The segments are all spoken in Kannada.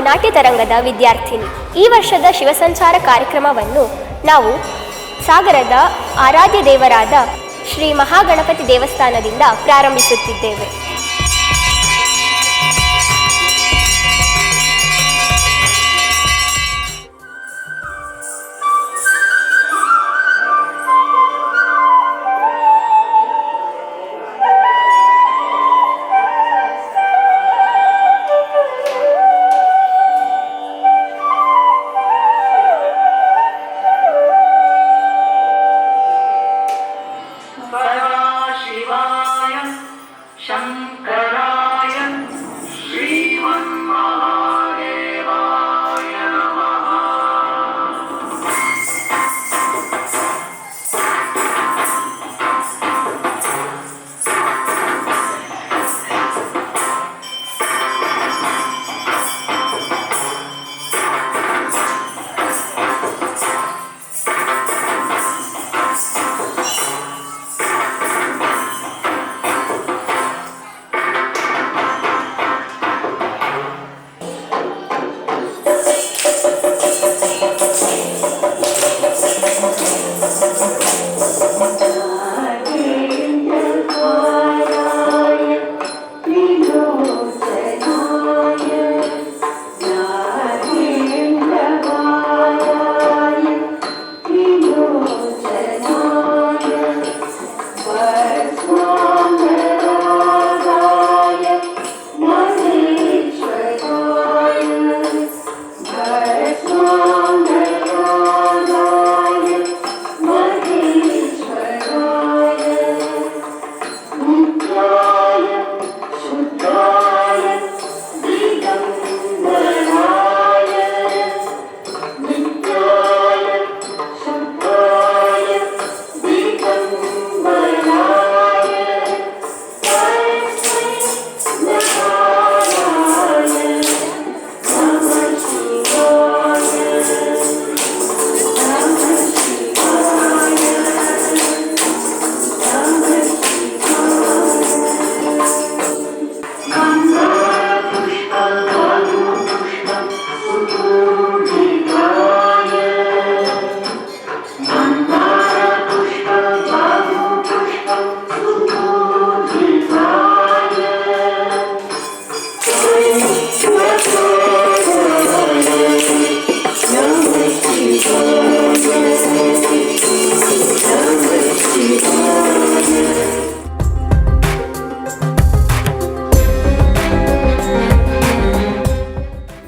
ನಾಟ್ಯ ತರಂಗದ ವಿದ್ಯಾರ್ಥಿನಿ. ಈ ವರ್ಷದ ಶಿವಸಂಚಾರ ಕಾರ್ಯಕ್ರಮವನ್ನು ನಾವು ಸಾಗರದ ಆರಾಧ್ಯ ದೇವರಾದ ಶ್ರೀ ಮಹಾಗಣಪತಿ ದೇವಸ್ಥಾನದಿಂದ ಪ್ರಾರಂಭಿಸುತ್ತಿದ್ದೇವೆ.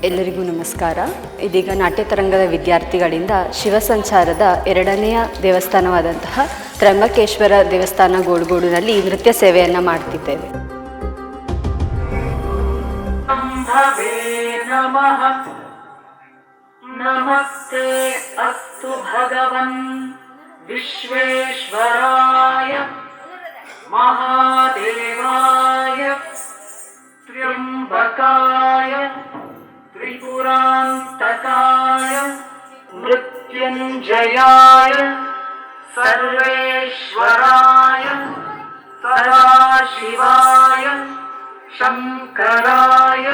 ಎಲ್ಲರಿಗೂ ನಮಸ್ಕಾರ. ಇದೀಗ ನಾಟ್ಯ ತರಂಗದ ವಿದ್ಯಾರ್ಥಿಗಳಿಂದ ಶಿವಸಂಚಾರದ ಎರಡನೆಯ ದೇವಸ್ಥಾನವಾದಂತಹ ತ್ರ್ಯಂಬಕೇಶ್ವರ ದೇವಸ್ಥಾನ ಗೋಡುಗೋಡಿನಲ್ಲಿ ನೃತ್ಯ ಸೇವೆಯನ್ನು ಮಾಡ್ತಿದ್ದೇವೆ. ನಮಸ್ತೆ ಅಸ್ತು ಭಗವನ್ ವಿಶ್ವೇಶ್ವರಾಯ ಮಹಾದೇವಾಯ ತ್ರ್ಯಂಬಕಾಯ ತ್ರಿಪುರಾಂತಕಾಯ ಮೃತ್ಯುಂಜಯಾಯ ಸರ್ವೇಶ್ವರಾಯ ಸದಾಶಿವಾಯ ಶಂಕರಾಯ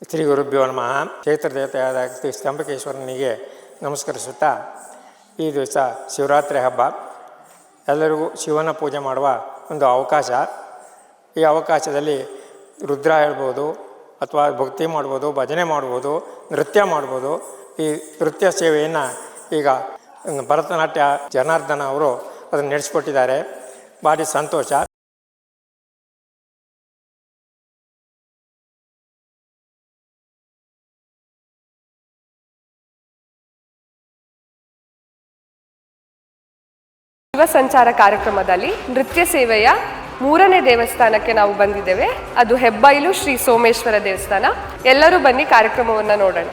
ಶ್ರೀ ಗುರುಭ್ಯೋ ನಮಃ. ಕ್ಷೇತ್ರ ದೇವತೆಯಾದ ಶ್ರೀ ಸ್ತಂಭಕೇಶ್ವರನಿಗೆ ನಮಸ್ಕರಿಸುತ್ತಾ, ಈ ದಿವಸ ಶಿವರಾತ್ರಿ ಹಬ್ಬ, ಎಲ್ಲರಿಗೂ ಶಿವನ ಪೂಜೆ ಮಾಡುವ ಒಂದು ಅವಕಾಶ. ಈ ಅವಕಾಶದಲ್ಲಿ ರುದ್ರ ಹೇಳ್ಬೋದು, ಅಥವಾ ಭಕ್ತಿ ಮಾಡ್ಬೋದು, ಭಜನೆ ಮಾಡ್ಬೋದು, ನೃತ್ಯ ಮಾಡ್ಬೋದು. ಈ ನೃತ್ಯ ಸೇವೆಯನ್ನು ಈಗ ಭರತನಾಟ್ಯ ಜನಾರ್ದನ ಅವರು ಅದನ್ನು ನಡೆಸಿಕೊಟ್ಟಿದ್ದಾರೆ. ಭಾರಿ ಸಂತೋಷ. ಶಿವ ಸಂಚಾರ ಕಾರ್ಯಕ್ರಮದಲ್ಲಿ ನೃತ್ಯ ಸೇವೆಯ 3ನೇ ದೇವಸ್ಥಾನಕ್ಕೆ ನಾವು ಬಂದಿದ್ದೇವೆ. ಅದು ಹೆಬ್ಬೈಲು ಶ್ರೀ ಸೋಮೇಶ್ವರ ದೇವಸ್ಥಾನ. ಎಲ್ಲರೂ ಬನ್ನಿ ಕಾರ್ಯಕ್ರಮವನ್ನು ನೋಡೋಣ.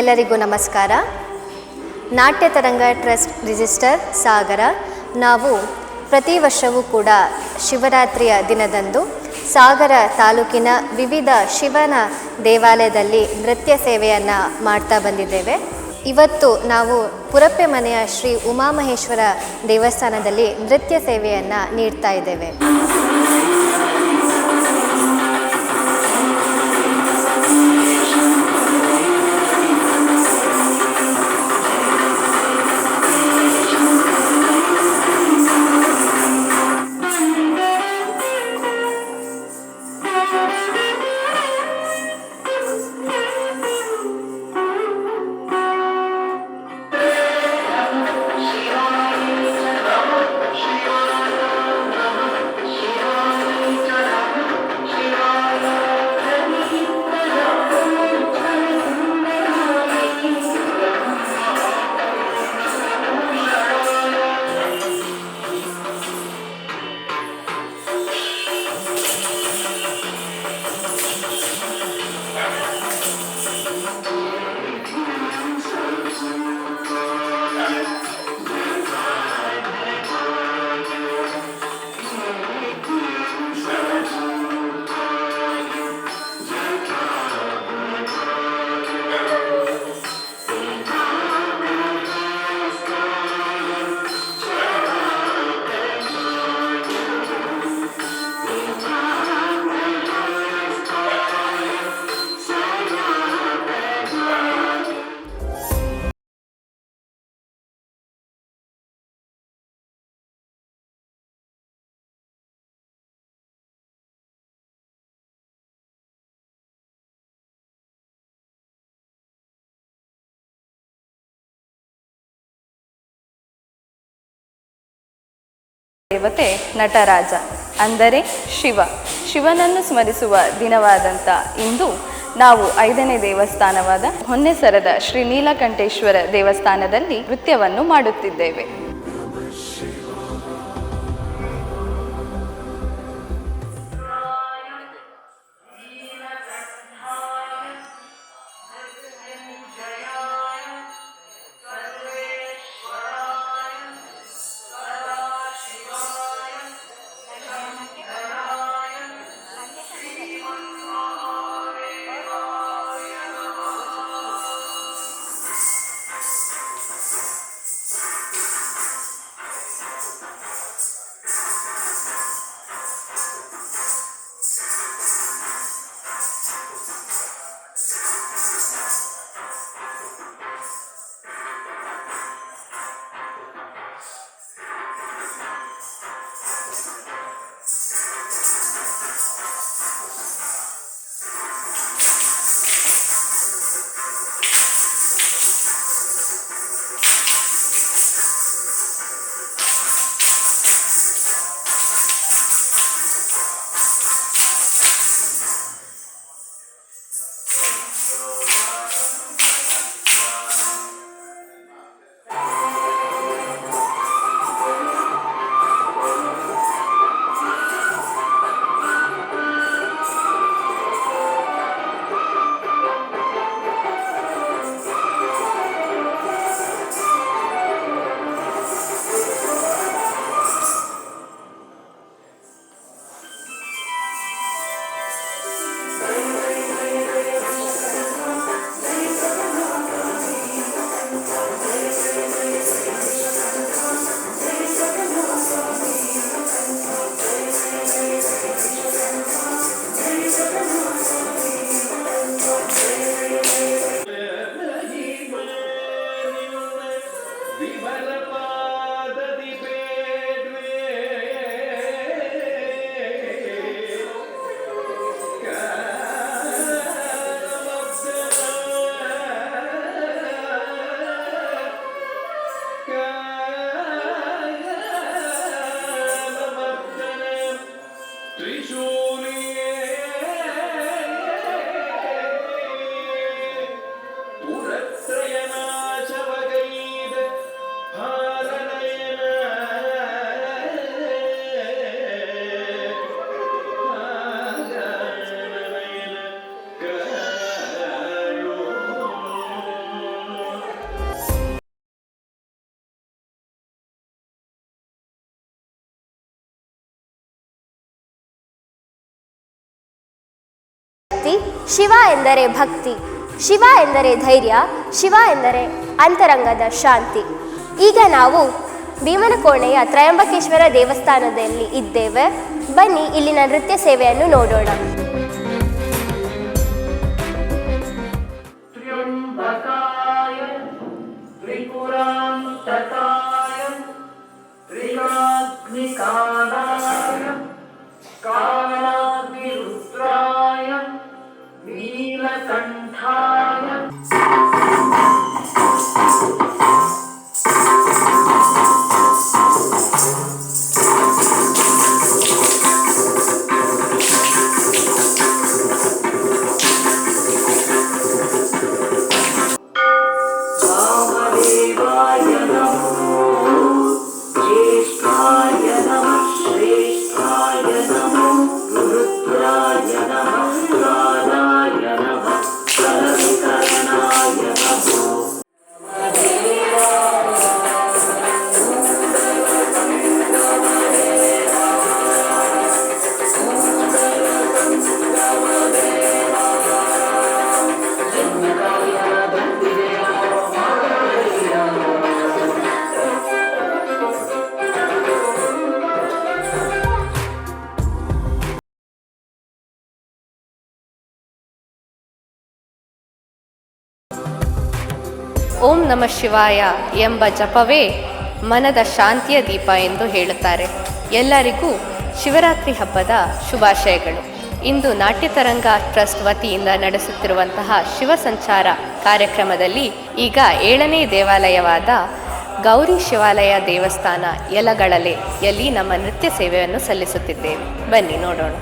ಎಲ್ಲರಿಗೂ ನಮಸ್ಕಾರ. ನಾಟ್ಯ ತರಂಗ ಟ್ರಸ್ಟ್ ರಿಜಿಸ್ಟರ್ ಸಾಗರ, ನಾವು ಪ್ರತಿ ವರ್ಷವೂ ಕೂಡ ಶಿವರಾತ್ರಿಯ ದಿನದಂದು ಸಾಗರ ತಾಲೂಕಿನ ವಿವಿಧ ಶಿವನ ದೇವಾಲಯದಲ್ಲಿ ನೃತ್ಯ ಸೇವೆಯನ್ನು ಮಾಡ್ತಾ ಬಂದಿದ್ದೇವೆ. ಇವತ್ತು ನಾವು ಪುರಪ್ಪೆ ಮನೆಯ ಶ್ರೀ ಉಮಾಮಹೇಶ್ವರ ದೇವಸ್ಥಾನದಲ್ಲಿ ನೃತ್ಯ ಸೇವೆಯನ್ನು ನೀಡ್ತಾ ಇದ್ದೇವೆ. ಶಿವಾಯ ದೇವತೆ ನಟರಾಜ ಅಂದರೆ ಶಿವನನ್ನು ಸ್ಮರಿಸುವ ದಿನವಾದಂಥ ಇಂದು ನಾವು 5ನೇ ದೇವಸ್ಥಾನವಾದ ಹೊನ್ನೆಸರದ ಶ್ರೀ ನೀಲಕಂಠೇಶ್ವರ ದೇವಸ್ಥಾನದಲ್ಲಿ ನೃತ್ಯವನ್ನು ಮಾಡುತ್ತಿದ್ದೇವೆ. ಶಿವ ಎಂದರೆ ಭಕ್ತಿ, ಶಿವ ಎಂದರೆ ಧೈರ್ಯ, ಶಿವ ಎಂದರೆ ಅಂತರಂಗದ ಶಾಂತಿ. ಈಗ ನಾವು ಭೀಮನಕೋಣೆಯ ತ್ರಯಂಬಕೇಶ್ವರ ದೇವಸ್ಥಾನದಲ್ಲಿ ಇದ್ದೇವೆ. ಬನ್ನಿ ಇಲ್ಲಿನ ನೃತ್ಯ ಸೇವೆಯನ್ನು ನೋಡೋಣ. ತ್ರ್ಯಂಬಕಾಯ ತ್ರಿಪುರಾಂತಕಾಯ ತ್ರಿನಾಗ್ನಿಕಾಲಾಯ ಕಾಲಾಗ್ನಿರುದ್ರಾಯ ನೀಲಕಂಠಾಯ वामदेवाय नमो ज्येष्ठाय नमः श्रेष्ठाय नमो रुद्राय नमः कालाय नमः कलविकरणाय नमो ಓಂ ನಮಃ ಶಿವಾಯ ಎಂಬ ಜಪವೇ ಮನದ ಶಾಂತಿಯ ದೀಪ ಎಂದು ಹೇಳುತ್ತಾರೆ. ಎಲ್ಲರಿಗೂ ಶಿವರಾತ್ರಿ ಹಬ್ಬದ ಶುಭಾಶಯಗಳು. ಇಂದು ನಾಟ್ಯತರಂಗ ಟ್ರಸ್ಟ್ ವತಿಯಿಂದ ನಡೆಸುತ್ತಿರುವಂತಹ ಶಿವ ಸಂಚಾರ ಕಾರ್ಯಕ್ರಮದಲ್ಲಿ ಈಗ 7ನೇ ದೇವಾಲಯವಾದ ಗೌರಿ ಶಿವಾಲಯ ದೇವಸ್ಥಾನ ಯಲಗಳಲೆಯಲ್ಲಿ ನಮ್ಮ ನೃತ್ಯ ಸೇವೆಯನ್ನು ಸಲ್ಲಿಸುತ್ತಿದ್ದೇವೆ. ಬನ್ನಿ ನೋಡೋಣ.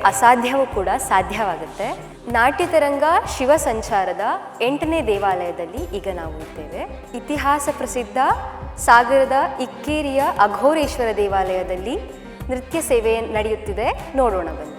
ಅಸಾಧ್ಯವೂ ಕೂಡ ಸಾಧ್ಯವಾಗುತ್ತೆ. ನಾಟ್ಯತರಂಗ ಶಿವ ಸಂಚಾರದ 8ನೇ ದೇವಾಲಯದಲ್ಲಿ ಈಗ ನಾವು ಇದ್ದೇವೆ. ಇತಿಹಾಸ ಪ್ರಸಿದ್ಧ ಸಾಗರದ ಇಕ್ಕೇರಿಯ ಅಘೋರೇಶ್ವರ ದೇವಾಲಯದಲ್ಲಿ ನೃತ್ಯ ಸೇವೆ ನಡೆಯುತ್ತಿದೆ. ನೋಡೋಣ ಬನ್ನಿ.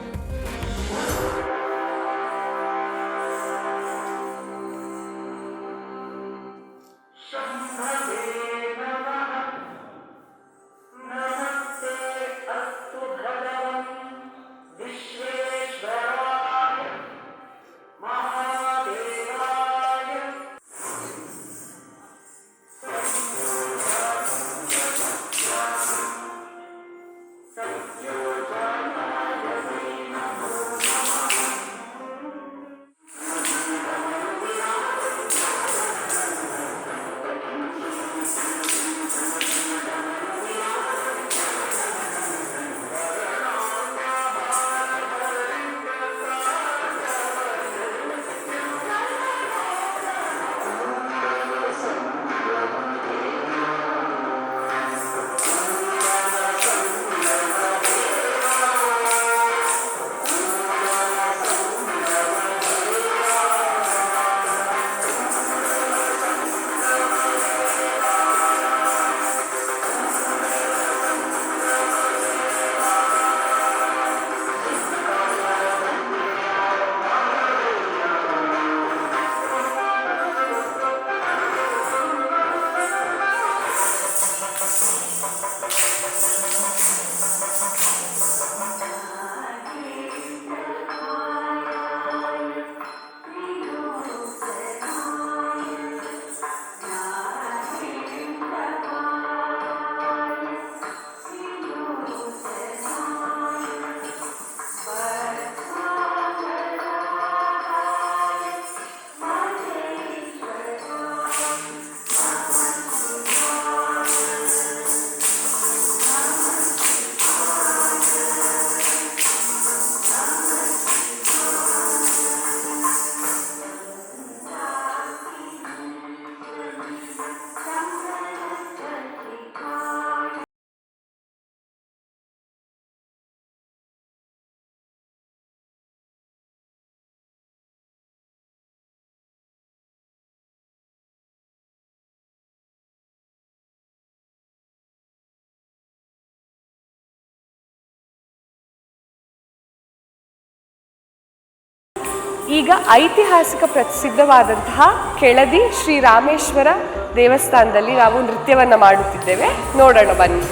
ಈಗ ಐತಿಹಾಸಿಕ ಪ್ರಸಿದ್ಧವಾದಂತಹ ಕೆಳದಿ ಶ್ರೀ ರಾಮೇಶ್ವರ ದೇವಸ್ಥಾನದಲ್ಲಿ ನಾವು ನೃತ್ಯವನ್ನು ಮಾಡುತ್ತಿದ್ದೇವೆ. ನೋಡೋಣ ಬನ್ನಿ.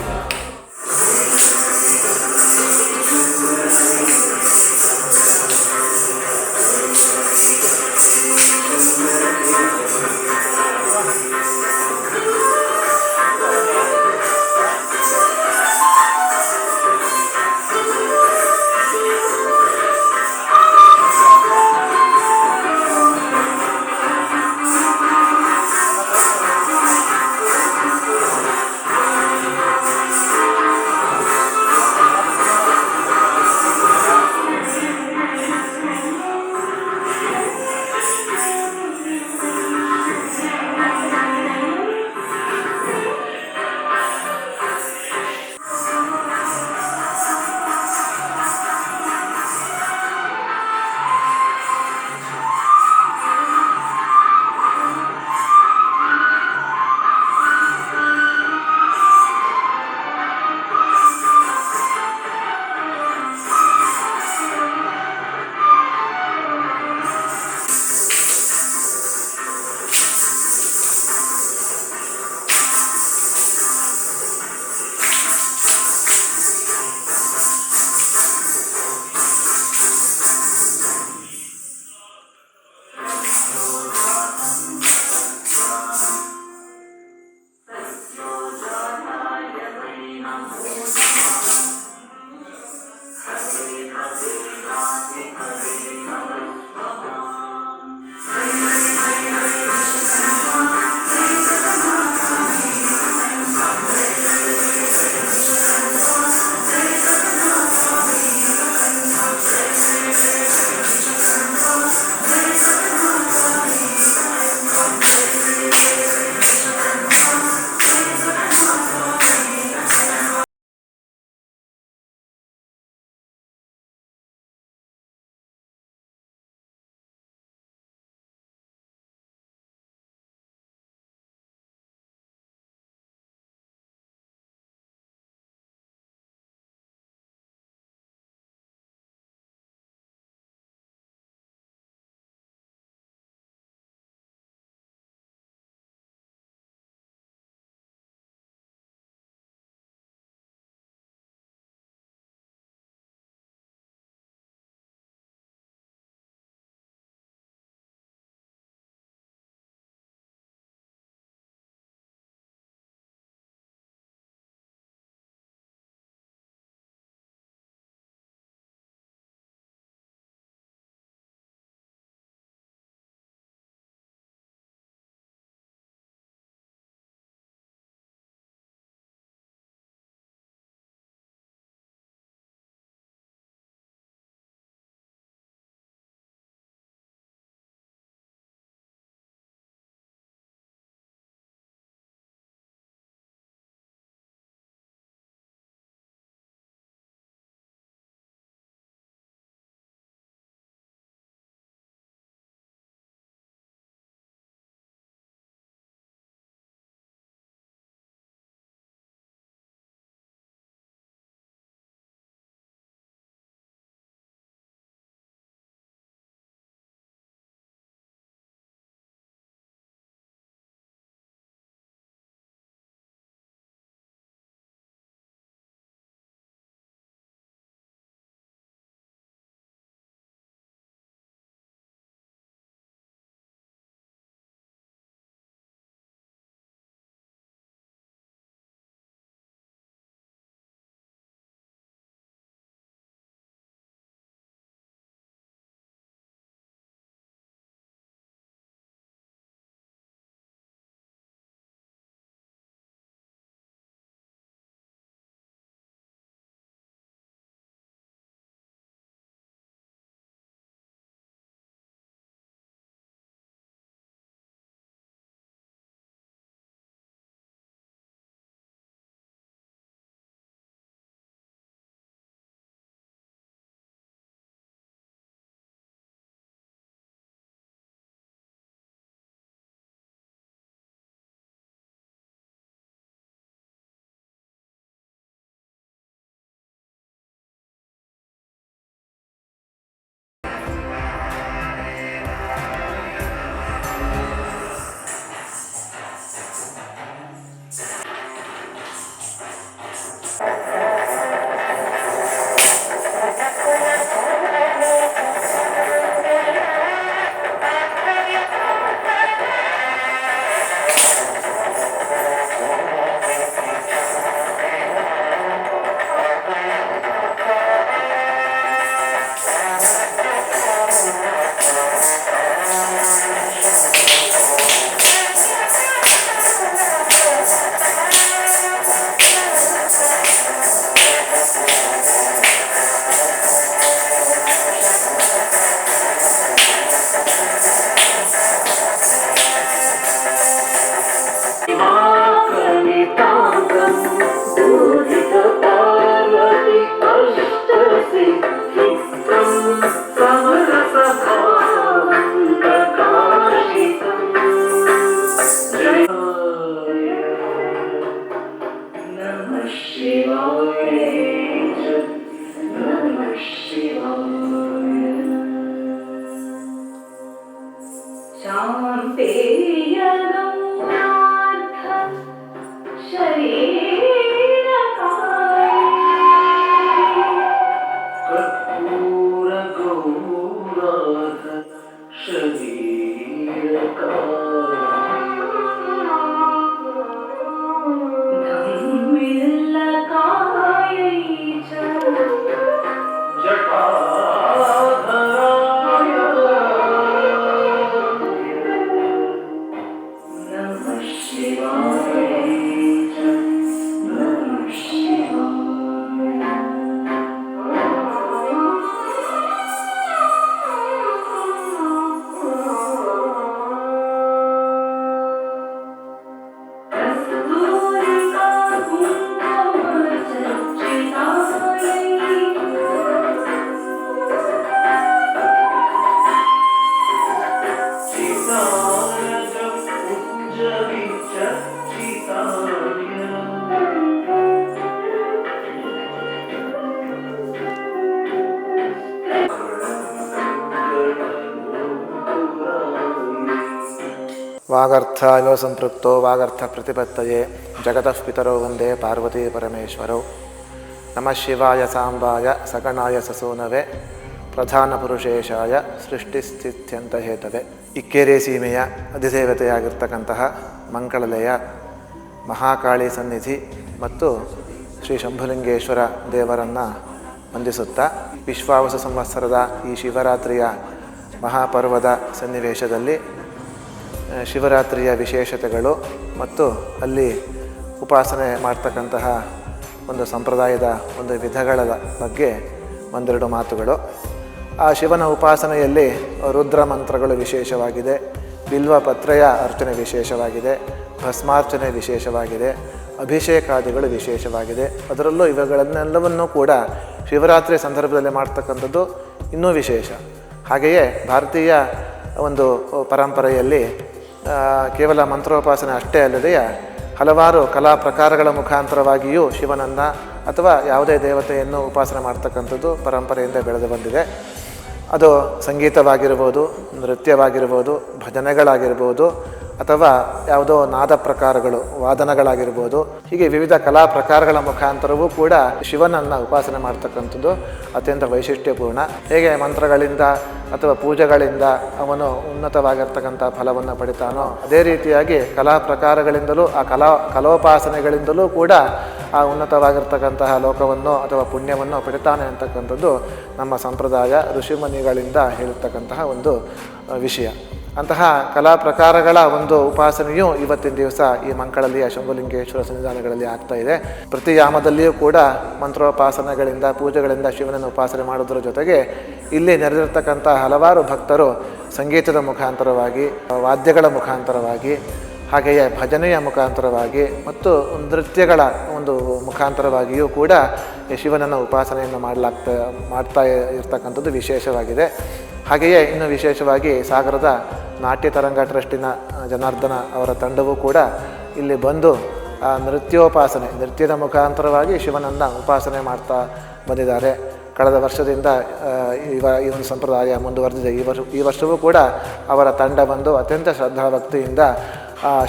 ವಾಗರ್ಥಾಯೋ ಸಂಪೃಕ್ತೋ ವಾಗರ್ಥ ಪ್ರತಿಪತ್ತಯೇ ಜಗತಃ ಪಿತರೋ ವಂದೇ ಪಾರ್ವತೀ ಪರಮೇಶ್ವರೌ ನಮಃ ಶಿವಾಯ ಸಾಂಬಾಯ ಸಗಣಾಯ ಸಸೂನವೇ ಪ್ರಧಾನ ಪುರುಷೇಶಾಯ ಸೃಷ್ಟಿಸ್ಥಿತ್ಯಂತ ಹೇತವೆ. ಇಕ್ಕೇರಿ ಸೀಮೆಯ ಅಧಿದೇವತೆಯಾಗಿರ್ತಕ್ಕಂತಹ ಮಂಗಳಲೆಯ ಮಹಾಕಾಳಿ ಸನ್ನಿಧಿ ಮತ್ತು ಶ್ರೀ ಶಂಭುಲಿಂಗೇಶ್ವರ ದೇವರನ್ನು ವಂದಿಸುತ್ತಾ ವಿಶ್ವಾವಸು ಸಂವತ್ಸರದ ಈ ಶಿವರಾತ್ರಿಯ ಮಹಾಪರ್ವದ ಸನ್ನಿವೇಶದಲ್ಲಿ ಶಿವರಾತ್ರಿಯ ವಿಶೇಷತೆಗಳು ಮತ್ತು ಅಲ್ಲಿ ಉಪಾಸನೆ ಮಾಡ್ತಕ್ಕಂತಹ ಒಂದು ಸಂಪ್ರದಾಯದ ಒಂದು ವಿಧಗಳ ಬಗ್ಗೆ ಒಂದೆರಡು ಮಾತುಗಳು. ಆ ಶಿವನ ಉಪಾಸನೆಯಲ್ಲಿ ರುದ್ರ ಮಂತ್ರಗಳು ವಿಶೇಷವಾಗಿದೆ, ಬಿಲ್ವ ಪತ್ರೆಯ ಅರ್ಚನೆ ವಿಶೇಷವಾಗಿದೆ, ಭಸ್ಮಾರ್ಚನೆ ವಿಶೇಷವಾಗಿದೆ, ಅಭಿಷೇಕಾದಿಗಳು ವಿಶೇಷವಾಗಿದೆ. ಅದರಲ್ಲೂ ಇವುಗಳನ್ನೆಲ್ಲವನ್ನೂ ಕೂಡ ಶಿವರಾತ್ರಿ ಸಂದರ್ಭದಲ್ಲಿ ಮಾಡ್ತಕ್ಕಂಥದ್ದು ಇನ್ನೂ ವಿಶೇಷ. ಹಾಗೆಯೇ ಭಾರತೀಯ ಒಂದು ಪರಂಪರೆಯಲ್ಲಿ ಕೇವಲ ಮಂತ್ರೋಪಾಸನೆ ಅಷ್ಟೇ ಅಲ್ಲದೆ ಹಲವಾರು ಕಲಾ ಪ್ರಕಾರಗಳ ಮುಖಾಂತರವಾಗಿಯೂ ಶಿವನನ್ನು ಅಥವಾ ಯಾವುದೇ ದೇವತೆಯನ್ನು ಉಪಾಸನೆ ಮಾಡ್ತಕ್ಕಂಥದ್ದು ಪರಂಪರೆಯಿಂದ ಬೆಳೆದು ಬಂದಿದೆ. ಅದು ಸಂಗೀತವಾಗಿರ್ಬೋದು, ನೃತ್ಯವಾಗಿರ್ಬೋದು, ಭಜನೆಗಳಾಗಿರ್ಬೋದು, ಅಥವಾ ಯಾವುದೋ ನಾದ ಪ್ರಕಾರಗಳು, ವಾದನಗಳಾಗಿರ್ಬೋದು. ಹೀಗೆ ವಿವಿಧ ಕಲಾ ಪ್ರಕಾರಗಳ ಮುಖಾಂತರವೂ ಕೂಡ ಶಿವನನ್ನು ಉಪಾಸನೆ ಮಾಡ್ತಕ್ಕಂಥದ್ದು ಅತ್ಯಂತ ವೈಶಿಷ್ಟ್ಯಪೂರ್ಣ. ಹೇಗೆ ಮಂತ್ರಗಳಿಂದ ಅಥವಾ ಪೂಜೆಗಳಿಂದ ಅವನು ಉನ್ನತವಾಗಿರ್ತಕ್ಕಂಥ ಫಲವನ್ನು ಪಡಿತಾನೋ, ಅದೇ ರೀತಿಯಾಗಿ ಕಲಾ ಪ್ರಕಾರಗಳಿಂದಲೂ ಆ ಕಲೋಪಾಸನೆಗಳಿಂದಲೂ ಕೂಡ ಆ ಉನ್ನತವಾಗಿರ್ತಕ್ಕಂತಹ ಲೋಕವನ್ನು ಅಥವಾ ಪುಣ್ಯವನ್ನು ಪಡಿತಾನೆ ಅಂತಕ್ಕಂಥದ್ದು ನಮ್ಮ ಸಂಪ್ರದಾಯ ಋಷಿಮುನಿಗಳಿಂದ ಹೇಳಿರ್ತಕ್ಕಂತಹ ಒಂದು ವಿಷಯ. ಅಂತಹ ಕಲಾ ಪ್ರಕಾರಗಳ ಒಂದು ಉಪಾಸನೆಯೂ ಇವತ್ತಿನ ದಿವಸ ಈ ಮಂಕಳಲ್ಲಿಯ ಶಂಭುಲಿಂಗೇಶ್ವರ ಸನ್ನಿಧಾನಗಳಲ್ಲಿ ಆಗ್ತಾ ಇದೆ. ಪ್ರತಿ ಯಾಮದಲ್ಲಿಯೂ ಕೂಡ ಮಂತ್ರೋಪಾಸನೆಗಳಿಂದ ಪೂಜೆಗಳಿಂದ ಶಿವನನ್ನು ಉಪಾಸನೆ ಮಾಡೋದ್ರ ಜೊತೆಗೆ ಇಲ್ಲಿ ನೆರೆದಿರ್ತಕ್ಕಂಥ ಹಲವಾರು ಭಕ್ತರು ಸಂಗೀತದ ಮುಖಾಂತರವಾಗಿ, ವಾದ್ಯಗಳ ಮುಖಾಂತರವಾಗಿ, ಹಾಗೆಯೇ ಭಜನೆಯ ಮುಖಾಂತರವಾಗಿ ಮತ್ತು ನೃತ್ಯಗಳ ಒಂದು ಮುಖಾಂತರವಾಗಿಯೂ ಕೂಡ ಶಿವನನ್ನು ಉಪಾಸನೆಯನ್ನು ಮಾಡ್ತಾ ಇರ್ತಕ್ಕಂಥದ್ದು ವಿಶೇಷವಾಗಿದೆ. ಹಾಗೆಯೇ ಇನ್ನು ವಿಶೇಷವಾಗಿ ಸಾಗರದ ನಾಟ್ಯ ತರಂಗ ಟ್ರಸ್ಟಿನ ಜನಾರ್ದನ ಅವರ ತಂಡವೂ ಕೂಡ ಇಲ್ಲಿ ಬಂದು ಆ ನೃತ್ಯದ ಮುಖಾಂತರವಾಗಿ ಶಿವನನ್ನು ಉಪಾಸನೆ ಮಾಡ್ತಾ ಬಂದಿದ್ದಾರೆ. ಕಳೆದ ವರ್ಷದಿಂದ ಈ ಒಂದು ಸಂಪ್ರದಾಯ ಮುಂದುವರೆದಿದೆ. ಈ ವರ್ಷವೂ ಕೂಡ ಅವರ ತಂಡ ಬಂದು ಅತ್ಯಂತ ಶ್ರದ್ಧಾಭಕ್ತಿಯಿಂದ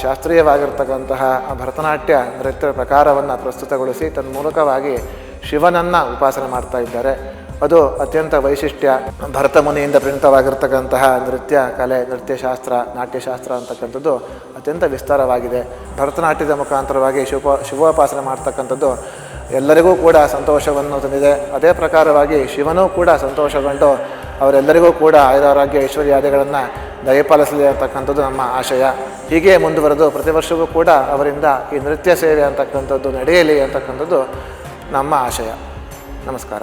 ಶಾಸ್ತ್ರೀಯವಾಗಿರ್ತಕ್ಕಂತಹ ಭರತನಾಟ್ಯ ನೃತ್ಯ ಪ್ರಕಾರವನ್ನು ಪ್ರಸ್ತುತಗೊಳಿಸಿ ತನ್ಮೂಲಕವಾಗಿ ಶಿವನನ್ನು ಉಪಾಸನೆ ಮಾಡ್ತಾ ಇದ್ದಾರೆ. ಅದು ಅತ್ಯಂತ ವೈಶಿಷ್ಟ್ಯ. ಭರತ ಮುನಿಯಿಂದ ಪ್ರೇರಿತವಾಗಿರ್ತಕ್ಕಂತಹ ನೃತ್ಯ ಕಲೆ, ನೃತ್ಯಶಾಸ್ತ್ರ, ನಾಟ್ಯಶಾಸ್ತ್ರ ಅಂತಕ್ಕಂಥದ್ದು ಅತ್ಯಂತ ವಿಸ್ತಾರವಾಗಿದೆ. ಭರತನಾಟ್ಯದ ಮುಖಾಂತರವಾಗಿ ಶಿವೋಪಾಸನೆ ಮಾಡ್ತಕ್ಕಂಥದ್ದು ಎಲ್ಲರಿಗೂ ಕೂಡ ಸಂತೋಷವನ್ನು ತಂದಿದೆ. ಅದೇ ಪ್ರಕಾರವಾಗಿ ಶಿವನೂ ಕೂಡ ಸಂತೋಷಗೊಂಡು ಅವರೆಲ್ಲರಿಗೂ ಕೂಡ ಆಯುರಾರೋಗ್ಯ ಐಶ್ವರ್ಯಾದಿಗಳನ್ನು ದಯಪಾಲಿಸಲಿ ಅಂತಕ್ಕಂಥದ್ದು ನಮ್ಮ ಆಶಯ. ಹೀಗೆ ಮುಂದುವರೆದು ಪ್ರತಿ ವರ್ಷವೂ ಕೂಡ ಅವರಿಂದ ಈ ನೃತ್ಯ ಸೇವೆ ಅಂತಕ್ಕಂಥದ್ದು ನಡೆಯಲಿ ಅಂತಕ್ಕಂಥದ್ದು ನಮ್ಮ ಆಶಯ. ನಮಸ್ಕಾರ.